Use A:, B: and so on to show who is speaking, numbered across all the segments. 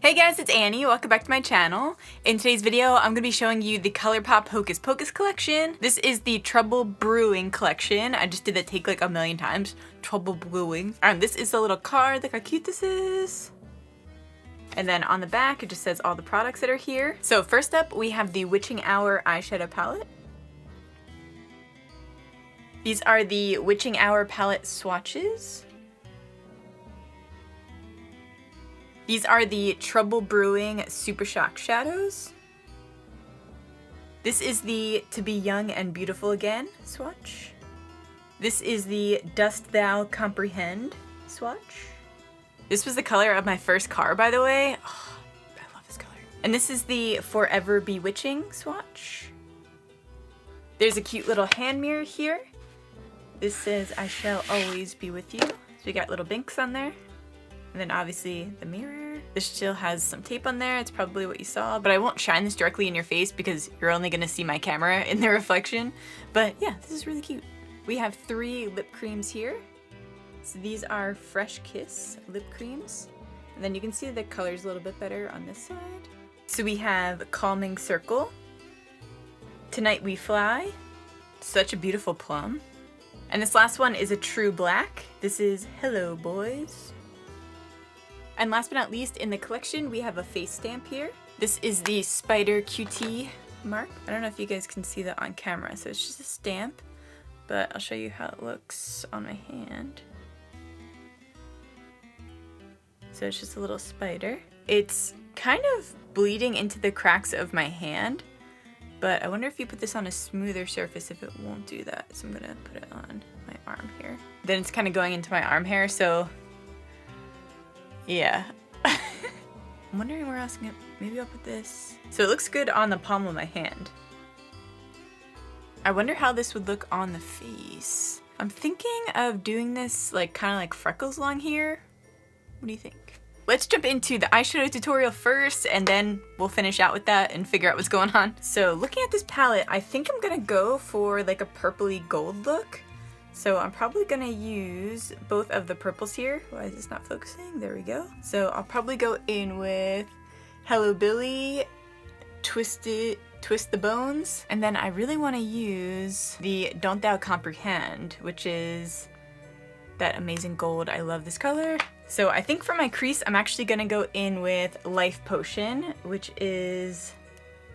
A: Hey guys, it's Annie. Welcome back to my channel. In today's video, I'm going to be showing you the ColourPop Hocus Pocus collection. This is the Trouble Brewing collection. I just did that take like a million times. Trouble Brewing. This is the little card. Look how cute this is. And then on the back, it just says all the products that are here. So first up, we have the Witching Hour eyeshadow palette. These are the Witching Hour palette swatches. These are the Trouble Brewing Super Shock shadows. This is the To Be Young and Beautiful Again swatch. This is the Dost Thou Comprehend swatch. This was the color of my first car, by the way. Oh, I love this color. And this is the Forever Bewitching swatch. There's a cute little hand mirror here. This says, I shall always be with you. So we got little binks on there. And then obviously the mirror. This still has some tape on there. It's probably what you saw, but I won't shine this directly in your face because you're only gonna see my camera in the reflection. But yeah, this is really cute. We have 3 lip creams here. So these are Fresh Kiss lip creams. And then you can see the color's a little bit better on this side. So we have Calming Circle, Tonight We Fly, such a beautiful plum. And this last one is a True Black. This is Hello Boys. And last but not least, in the collection, we have a face stamp here. This is the Spider QT mark. I don't know if you guys can see that on camera, so it's just a stamp, but I'll show you how it looks on my hand. So it's just a little spider. It's kind of bleeding into the cracks of my hand, but I wonder if you put this on a smoother surface if it won't do that. So I'm gonna put it on my arm here. Then it's kind of going into my arm hair, so yeah. I'm wondering where else I can get, maybe I'll put this. So it looks good on the palm of my hand. I wonder how this would look on the face. I'm thinking of doing this like kind of like freckles along here. What do you think? Let's jump into the eyeshadow tutorial first and then we'll finish out with that and figure out what's going on. So looking at this palette, I think I'm gonna go for like a purpley gold look. So I'm probably gonna use both of the purples here. Why is this not focusing? There we go. So I'll probably go in with Hello Billy, Twist the Bones, and then I really wanna use the Don't Thou Comprehend, which is that amazing gold. I love this color. So I think for my crease, I'm actually gonna go in with Life Potion, which is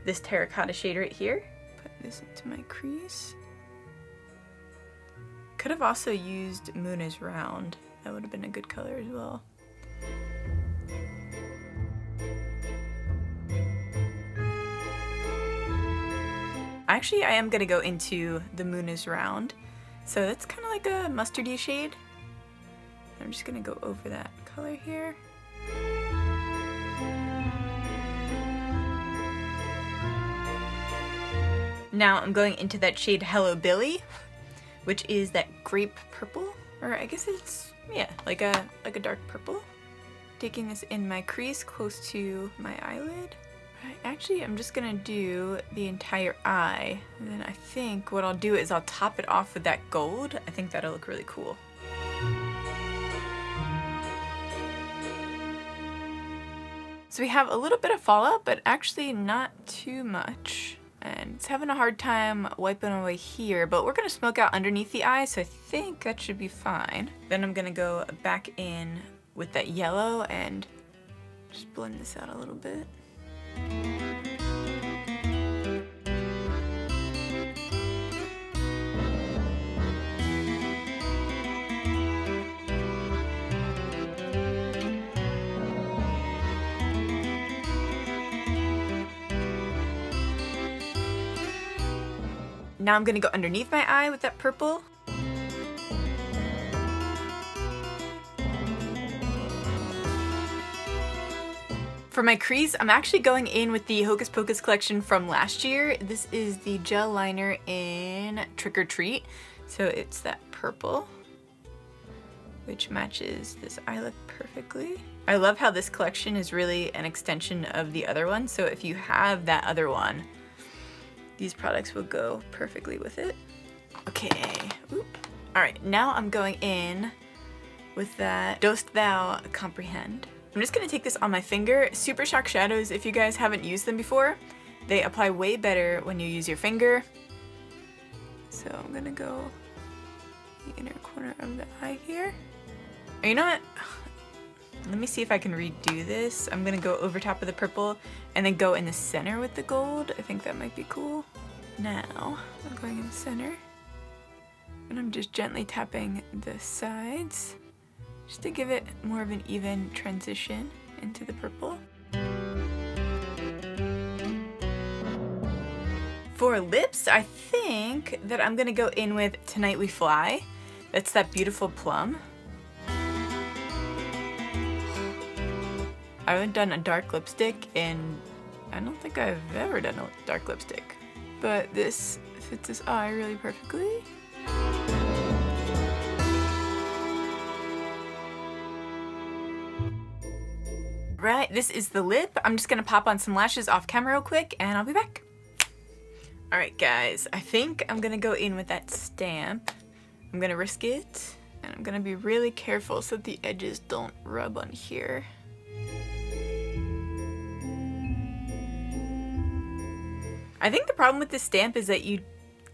A: this terracotta shade right here. Put this into my crease. Could have also used Moon is Round. That would have been a good color as well. Actually, I am gonna go into the Moon is Round. So that's kind of like a mustardy shade. I'm just gonna go over that color here. Now I'm going into that shade Hello Billy, which is that grape purple, or I guess it's, yeah, like a dark purple. Taking this in my crease close to my eyelid. Actually, I'm just gonna do the entire eye, and then I think what I'll do is I'll top it off with that gold. I think that'll look really cool. So we have a little bit of fallout, but actually not too much. And it's having a hard time wiping away here, but we're gonna smoke out underneath the eye, so I think that should be fine. Then I'm gonna go back in with that yellow and just blend this out a little bit. Now I'm gonna go underneath my eye with that purple. For my crease, I'm actually going in with the Hocus Pocus collection from last year. This is the gel liner in Trick or Treat. So it's that purple, which matches this eye look perfectly. I love how this collection is really an extension of the other one. So if you have that other one, these products will go perfectly with it. Okay, oop. All right, now I'm going in with that Dost Thou Comprehend. I'm just gonna take this on my finger. Super Shock shadows, if you guys haven't used them before, they apply way better when you use your finger. So I'm gonna go the inner corner of the eye here. Or you know what? Let me see if I can redo this. I'm gonna go over top of the purple and then go in the center with the gold. I think that might be cool. Now, I'm going in the center. And I'm just gently tapping the sides just to give it more of an even transition into the purple. For lips, I think that I'm gonna go in with Tonight We Fly. That's that beautiful plum. I haven't done a dark lipstick and I don't think I've ever done a dark lipstick. But this fits this eye really perfectly. Right, this is the lip. I'm just gonna pop on some lashes off camera real quick and I'll be back. Alright guys, I think I'm gonna go in with that stamp. I'm gonna risk it and I'm gonna be really careful so that the edges don't rub on here. I think the problem with this stamp is that you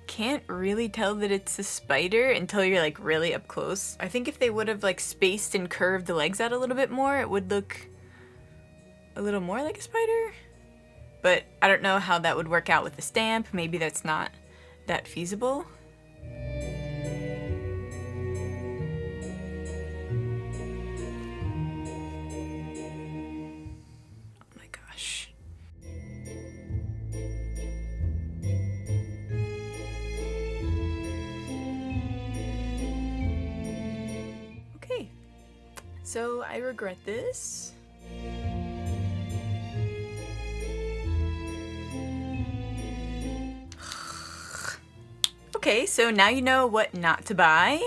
A: can't really tell that it's a spider until you're like really up close. I think if they would have like spaced and curved the legs out a little bit more, it would look a little more like a spider. But I don't know how that would work out with the stamp. Maybe that's not that feasible. Oh my gosh. Okay, so I regret this. Okay, so now you know what not to buy.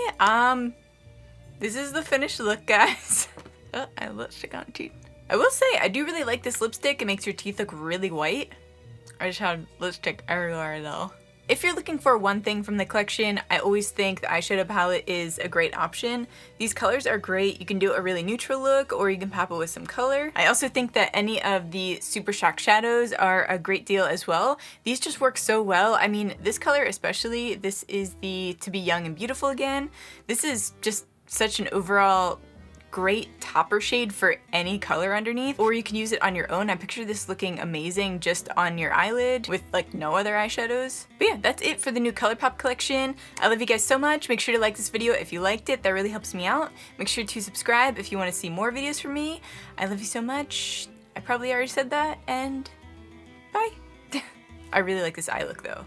A: This is the finished look, guys. Oh, I have lipstick on teeth. I will say, I do really like this lipstick. It makes your teeth look really white. I just have lipstick everywhere though. If you're looking for one thing from the collection, I always think the eyeshadow palette is a great option. These colors are great. You can do a really neutral look or you can pop it with some color. I also think that any of the Super Shock shadows are a great deal as well. These just work so well. I mean, this color especially, this is the To Be Young and Beautiful Again. This is just such an overall great topper shade for any color underneath, or you can use it on your own. I picture this looking amazing just on your eyelid with like no other eyeshadows. But yeah, that's it for the new ColourPop collection. I love you guys so much. Make sure to like this video if you liked it. That really helps me out. Make sure to subscribe if you want to see more videos from me. I love you so much. I probably already said that, and bye. I really like this eye look though.